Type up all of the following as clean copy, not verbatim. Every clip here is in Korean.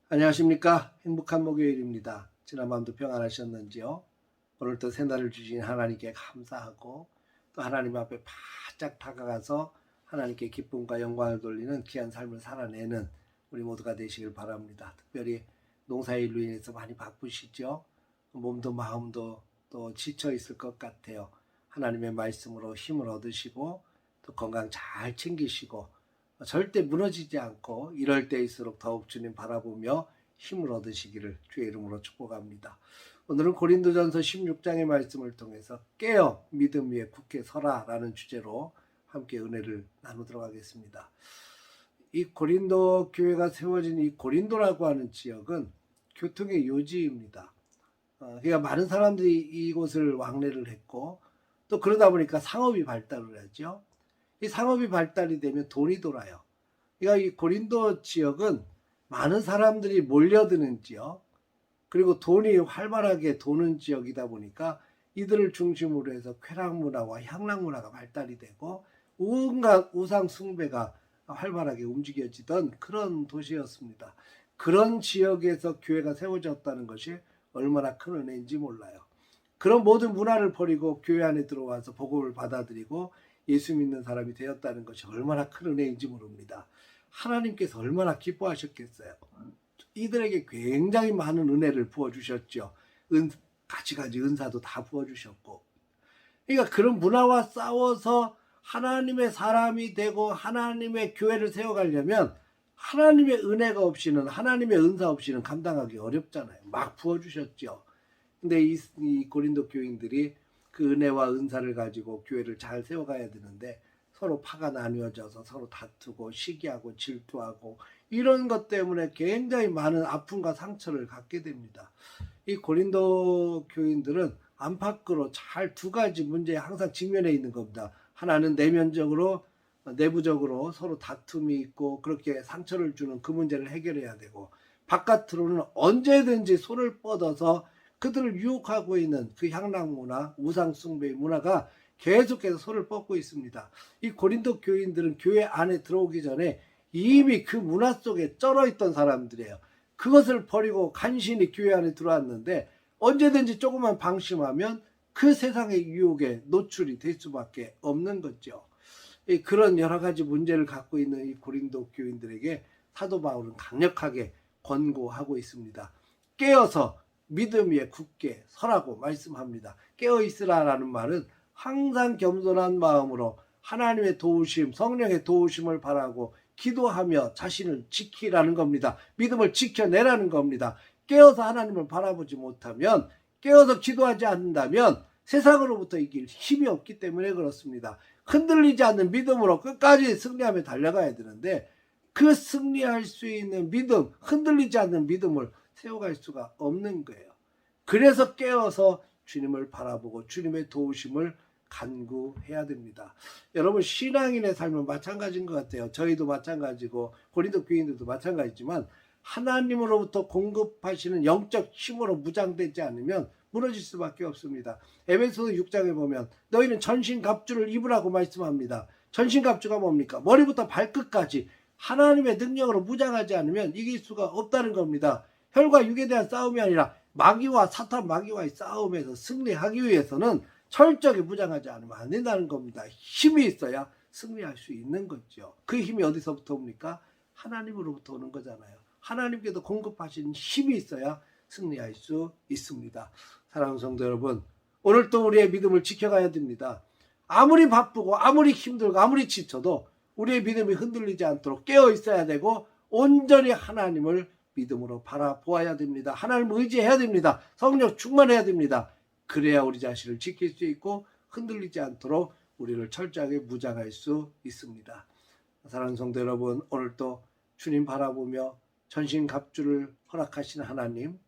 안녕하십니까. 행복한 목요일입니다. 지난 밤도 평안하셨는지요? 오늘도 새날을 주신 하나님께 감사하고 또 하나님 앞에 바짝 다가가서 하나님께 기쁨과 영광을 돌리는 귀한 삶을 살아내는 우리 모두가 되시길 바랍니다. 특별히 농사일로 인해서 많이 바쁘시죠? 몸도 마음도 또 지쳐 있을 것 같아요. 하나님의 말씀으로 힘을 얻으시고 또 건강 잘 챙기시고 절대 무너지지 않고 이럴 때일수록 더욱 주님 바라보며 힘을 얻으시기를 주의 이름으로 축복합니다. 오늘은 고린도전서 16장의 말씀을 통해서 깨어 믿음 위에 굳게 서라 라는 주제로 함께 은혜를 나누도록 하겠습니다. 이 고린도 교회가 세워진 이 고린도라고 하는 지역은 교통의 요지입니다. 그러니까 많은 사람들이 이곳을 왕래를 했고 또 그러다 보니까 상업이 발달을 하죠. 이 상업이 발달이 되면 돈이 돌아요. 그러니까 이 고린도 지역은 많은 사람들이 몰려드는 지역, 그리고 돈이 활발하게 도는 지역이다 보니까 이들을 중심으로 해서 쾌락 문화와 향락 문화가 발달이 되고 온갖 우상 숭배가 활발하게 움직여지던 그런 도시였습니다. 그런 지역에서 교회가 세워졌다는 것이 얼마나 큰 은혜인지 몰라요. 그런 모든 문화를 버리고 교회 안에 들어와서 복음을 받아들이고 예수 믿는 사람이 되었다는 것이 얼마나 큰 은혜인지 모릅니다. 하나님께서 얼마나 기뻐하셨겠어요. 이들에게 굉장히 많은 은혜를 부어주셨죠. 가지가지 은사도 다 부어주셨고. 그러니까 그런 문화와 싸워서 하나님의 사람이 되고 하나님의 교회를 세워가려면 하나님의 은혜가 없이는, 하나님의 은사 없이는 감당하기 어렵잖아요. 막 부어주셨죠. 근데 이 고린도 교인들이 그 은혜와 은사를 가지고 교회를 잘 세워가야 되는데 서로 파가 나뉘어져서 서로 다투고 시기하고 질투하고 이런 것 때문에 굉장히 많은 아픔과 상처를 갖게 됩니다. 이 고린도 교인들은 안팎으로 잘 두 가지 문제에 항상 직면해 있는 겁니다. 하나는 내면적으로 내부적으로 서로 다툼이 있고 그렇게 상처를 주는 그 문제를 해결해야 되고, 바깥으로는 언제든지 손을 뻗어서 그들을 유혹하고 있는 그 향락 문화, 우상 숭배의 문화가 계속해서 손을 뻗고 있습니다. 이 고린도 교인들은 교회 안에 들어오기 전에 이미 그 문화 속에 쩔어 있던 사람들이에요. 그것을 버리고 간신히 교회 안에 들어왔는데 언제든지 조금만 방심하면 그 세상의 유혹에 노출이 될 수밖에 없는 거죠. 그런 여러 가지 문제를 갖고 있는 이 고린도 교인들에게 사도 바울은 강력하게 권고하고 있습니다. 깨어서 믿음 위에 굳게 서라고 말씀합니다. 깨어 있으라라는 말은 항상 겸손한 마음으로 하나님의 도우심, 성령의 도우심을 바라고 기도하며 자신을 지키라는 겁니다. 믿음을 지켜내라는 겁니다. 깨어서 하나님을 바라보지 못하면, 깨어서 기도하지 않는다면 세상으로부터 이길 힘이 없기 때문에 그렇습니다. 흔들리지 않는 믿음으로 끝까지 승리하며 달려가야 되는데 그 승리할 수 있는 믿음, 흔들리지 않는 믿음을 세워갈 수가 없는 거예요. 그래서 깨어서 주님을 바라보고 주님의 도우심을 간구해야 됩니다. 여러분, 신앙인의 삶은 마찬가지인 것 같아요. 저희도 마찬가지고 고린도 교인들도 마찬가지지만 하나님으로부터 공급하시는 영적 힘으로 무장되지 않으면 무너질 수밖에 없습니다. 에베소서 6장에 보면 너희는 전신갑주를 입으라고 말씀합니다. 전신갑주가 뭡니까? 머리부터 발끝까지 하나님의 능력으로 무장하지 않으면 이길 수가 없다는 겁니다. 혈과 육에 대한 싸움이 아니라 마귀와 사탄 마귀와의 싸움에서 승리하기 위해서는 철저하게 무장하지 않으면 안 된다는 겁니다. 힘이 있어야 승리할 수 있는 거죠. 그 힘이 어디서부터 옵니까? 하나님으로부터 오는 거잖아요. 하나님께서 공급하시는 힘이 있어야 승리할 수 있습니다. 사랑하는 성도 여러분, 오늘 또 우리의 믿음을 지켜가야 됩니다. 아무리 바쁘고 아무리 힘들고 아무리 지쳐도 우리의 믿음이 흔들리지 않도록 깨어 있어야 되고 온전히 하나님을 믿음으로 바라보아야 됩니다. 하나님을 의지해야 됩니다. 성령 충만해야 됩니다. 그래야 우리 자신을 지킬 수 있고 흔들리지 않도록 우리를 철저하게 무장할 수 있습니다. 사랑하는 성도 여러분, 오늘도 주님 바라보며 전신갑주를 허락하시는 하나님,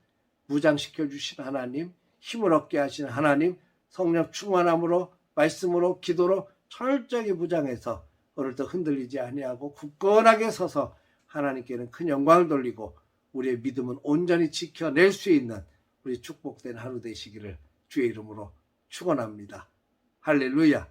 무장시켜 주신 하나님, 힘을 얻게 하시는 하나님, 성령 충만함으로 말씀으로 기도로 철저하게 무장해서 오늘도 흔들리지 아니하고 굳건하게 서서 하나님께는 큰 영광을 돌리고 우리의 믿음은 온전히 지켜낼 수 있는 우리 축복된 하루 되시기를 주의 이름으로 축원합니다. 할렐루야.